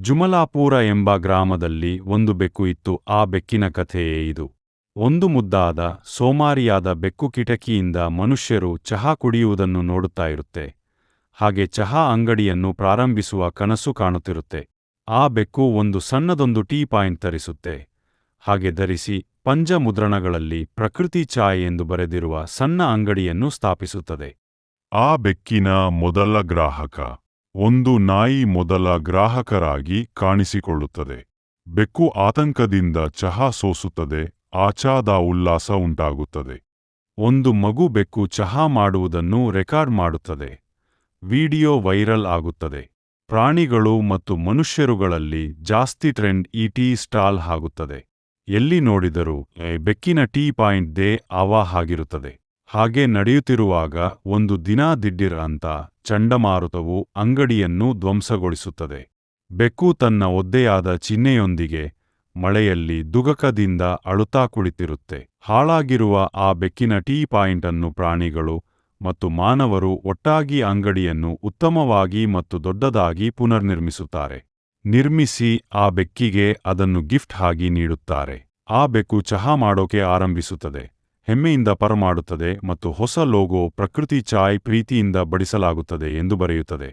ಜುಮಲಾಪುರ ಎಂಬ ಗ್ರಾಮದಲ್ಲಿ ಒಂದು ಬೆಕ್ಕು ಇತ್ತು. ಆ ಬೆಕ್ಕಿನ ಕಥೆಯೇ ಇದು. ಒಂದು ಮುದ್ದಾದ, ಸೋಮಾರಿಯಾದ ಬೆಕ್ಕು ಕಿಟಕಿಯಿಂದ ಮನುಷ್ಯರು ಚಹಾ ಕುಡಿಯುವುದನ್ನು ನೋಡುತ್ತಾ ಇರುತ್ತೆ. ಹಾಗೆ ಚಹಾ ಅಂಗಡಿಯನ್ನು ಪ್ರಾರಂಭಿಸುವ ಕನಸು ಕಾಣುತ್ತಿರುತ್ತೆ. ಆ ಬೆಕ್ಕು ಒಂದು ಸಣ್ಣದೊಂದು ಟೀ ಪಾಯಿಂಟ್ ತರಿಸುತ್ತೆ. ಹಾಗೆ ಧರಿಸಿ ಪಂಜ ಮುದ್ರಣಗಳಲ್ಲಿ ಪ್ರಕೃತಿ ಚಾಯ್ ಎಂದು ಬರೆದಿರುವ ಸಣ್ಣ ಅಂಗಡಿಯನ್ನು ಸ್ಥಾಪಿಸುತ್ತದೆ. ಆ ಬೆಕ್ಕಿನ ಮೊದಲ ಗ್ರಾಹಕ ಒಂದು ನಾಯಿ ಮೊದಲ ಗ್ರಾಹಕರಾಗಿ ಕಾಣಿಸಿಕೊಳ್ಳುತ್ತದೆ. ಬೆಕ್ಕು ಆತಂಕದಿಂದ ಚಹಾ ಸೋಸುತ್ತದೆ. ಆಚಾದ ಉಲ್ಲಾಸ ಉಂಟಾಗುತ್ತದೆ. ಒಂದು ಮಗು ಬೆಕ್ಕು ಚಹಾ ಮಾಡುವುದನ್ನು ರೆಕಾರ್ಡ್ ಮಾಡುತ್ತದೆ. ವಿಡಿಯೋ ವೈರಲ್ ಆಗುತ್ತದೆ. ಪ್ರಾಣಿಗಳು ಮತ್ತು ಮನುಷ್ಯರುಗಳಲ್ಲಿ ಜಾಸ್ತಿ ಟ್ರೆಂಡ್. ಈ ಟೀ ಸ್ಟಾಲ್ ಆಗುತ್ತದೆ. ಎಲ್ಲಿ ನೋಡಿದರೂ ಬೆಕ್ಕಿನ ಟೀ ಪಾಯಿಂಟ್ ದೇ ಆಗಿರುತ್ತದೆ. ಹಾಗೆ ನಡೆಯುತ್ತಿರುವಾಗ ಒಂದು ದಿನ ದಿಢೀರ್ ಅಂತ ಚಂಡಮಾರುತವು ಅಂಗಡಿಯನ್ನು ಧ್ವಂಸಗೊಳಿಸುತ್ತದೆ. ಬೆಕ್ಕು ತನ್ನ ಒದ್ದೆಯಾದ ಚಿಹ್ನೆಯೊಂದಿಗೆ ಮಳೆಯಲ್ಲಿ ದುಗಕದಿಂದ ಅಳುತ್ತಾ ಕುಳಿತಿರುತ್ತೆ. ಹಾಳಾಗಿರುವ ಆ ಬೆಕ್ಕಿನ ಟೀ ಪಾಯಿಂಟ್ ಅನ್ನು ಪ್ರಾಣಿಗಳು ಮತ್ತು ಮಾನವರು ಒಟ್ಟಾಗಿ ಅಂಗಡಿಯನ್ನು ಉತ್ತಮವಾಗಿ ಮತ್ತು ದೊಡ್ಡದಾಗಿ ಪುನರ್ನಿರ್ಮಿಸುತ್ತಾರೆ. ನಿರ್ಮಿಸಿ ಆ ಬೆಕ್ಕಿಗೆ ಅದನ್ನು ಗಿಫ್ಟ್ ಆಗಿ ನೀಡುತ್ತಾರೆ. ಆ ಬೆಕ್ಕು ಚಹಾ ಮಾಡೋಕೆ ಆರಂಭಿಸುತ್ತದೆ. ಹೆಮ್ಮೆಯಿಂದ ಪರಮಾಡುತ್ತದೆ ಮತ್ತು ಹೊಸ ಲೋಗೋ ಪ್ರಕೃತಿ ಚಾಯ್ ಪ್ರೀತಿಯಿಂದ ಬಡಿಸಲಾಗುತ್ತದೆ ಎಂದು ಬರೆಯುತ್ತದೆ.